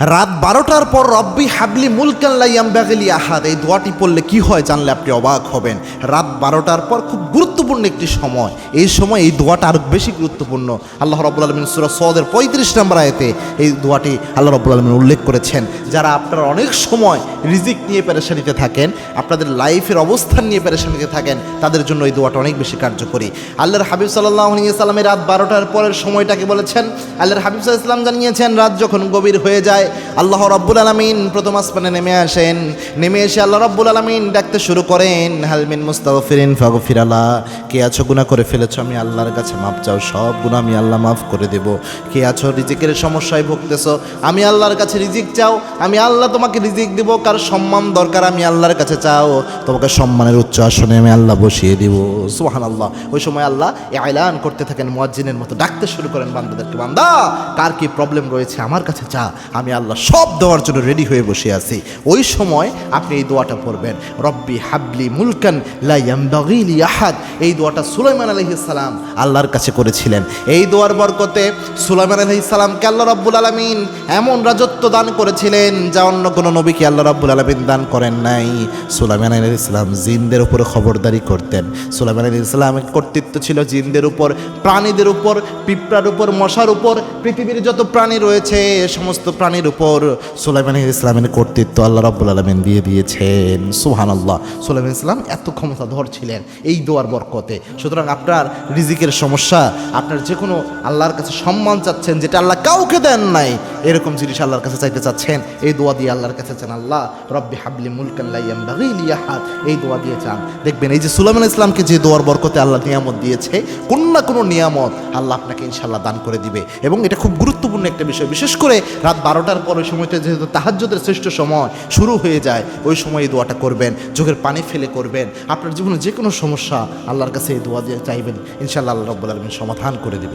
রাত ১২টার পর রব্বি হাবলি মুলকান লা ইয়ামবাগি লি আহাদ, এই দোয়াটি পড়লে কি হয় জানলে আপনি অবাক হবেন। রাত ১২টার পর খুব গুরুত্বপূর্ণ একটি সময়, এই সময় এই দোয়াটা আরও বেশি গুরুত্বপূর্ণ। আল্লাহ রাব্বুল আলামিন সূরা সদের ৩৫ নম্বর আয়াতে এই দোয়াটি আল্লাহ রাব্বুল আলামিন উল্লেখ করেছেন। যারা আপনারা অনেক সময় রিজিক নিয়ে পেরেশানিতে থাকেন, আপনাদের লাইফের অবস্থান নিয়ে পেরেশানিতে থাকেন, তাদের জন্য এই দোয়াটা অনেক বেশি কার্যকরী। আল্লাহর হাবিব সাল্লাল্লাহু আলাইহি ওয়াসাল্লাম রাত ১২টার পরের সময়টাকে বলেছেন। আল্লাহর হাবিব সাল্লাল্লাহু আলাইহি ওয়াসাল্লাম জানিয়েছেন, রাত যখন গভীর হয়ে যায় আল্লাহ রাব্বুল আলামিন প্রথম আসমানে নেমে আসেন। নেমে এসে আল্লাহ রাব্বুল আলামিন ডাকতে শুরু করেন, হাল মিন মুস্তাগফিরিন ফাগফির লাহ, কে আছো গুনাহ করে ফেলেছো, আমি আল্লাহর কাছে মাপ চাও, সব গুনাহ আমি আল্লাহ মাফ করে দেব। কে আছো রিজিকের সমস্যায় ভুগতেছো, আমি আল্লাহর কাছে রিজিক চাও, আমি আল্লাহ তোমাকে রিজিক দেব। কার সম্মান দরকার, আমি আল্লাহর কাছে চাও, তোমাকে সম্মানের উচ্চ আসনে আমি আল্লাহ বসিয়ে দিব। সুবহানাল্লাহ। ওই সময় আল্লাহ এলান করতে থাকেন, মুয়াজ্জিনের মতো ডাকতে শুরু করেন বান্দাদেরকে, বান্দা কার কি প্রবলেম রয়েছে আমার কাছে চা, আমি আল্লাহ সব দেওয়ার জন্য রেডি হয়ে বসে আছি। ওই সময় আপনি এই দোয়াটা পড়বেন, রব্বি হাবলি মুলকান লা ইয়ামবাগি লি আহাদ। এই দোয়াটা সুলাইমান আলাইহিস সালাম আল্লাহর কাছে করেছিলেন। এই দোয়ার বরকতে সুলাইমান আলাইহিস সালামকে আল্লাহ রাব্বুল আলামিন এমন রাজত্ব দান করেছিলেন যা অন্য কোনো নবীকে আল্লাহ রাব্বুল আলামিন দান করেন নাই। সুলাইমান আলাইহিস সালাম জিনদের উপরে খবরদারি করতেন। সুলাইমান আলাইহিস সালামের কর্তৃত্ব ছিল জিনদের উপর, প্রাণীদের উপর, পিঁপড়ার উপর, মশার উপর, পৃথিবীর যত প্রাণী রয়েছে সমস্ত প্রাণীর উপর সুলাইমান আলাইহিস সালামের কর্তৃত্ব আল্লাহ রাব্বুল আলামিন দিয়ে দিয়েছেন। সুবহানাল্লাহ। সুলাইমান আলাইহিস সালাম এত ক্ষমতাধর ছিলেন এই দোয়ার বরকতে। সুতরাং আপনার রিজিকের সমস্যা, আপনার যে কোনো আল্লাহর কাছে সম্মান চাচ্ছেন যেটা আল্লাহ কাউকে দেন নাই, এরকম জিনিস আল্লাহর কাছে চাইতে চাচ্ছেন, এই দোয়া দিয়ে আল্লাহর কাছে চান, আল্লাহ রব্বি হাবলি মুলকান লা ইয়ামবাগি লি আহাদ, এই দোয়া দিয়ে চান। দেখবেন এই যে সুলাইমান আলাইহিস সালামকে যে দোয়ার বরকতে আল্লাহ নিয়ামত দিয়েছে, কোন না কোনো নিয়ামত আল্লাহ আপনাকে ইনশাআল্লাহ দান করে দিবে। এবং এটা খুব গুরুত্বপূর্ণ একটা বিষয়, বিশেষ করে রাত 12টার পর ওই সময়টা যেহেতু তাহাজ্জুদের শ্রেষ্ঠ সময় শুরু হয়ে যায়, ওই সময় এই দোয়াটা করবেন, চোখের পানি ফেলে করবেন। আপনার জীবনে যে কোনো সমস্যা আল্লাহর কাছে এই দোয়া দিয়ে চাইবেন, ইনশাআল্লাহ আল্লাহ রাব্বুল আলামিন সমাধান করে দিবেন।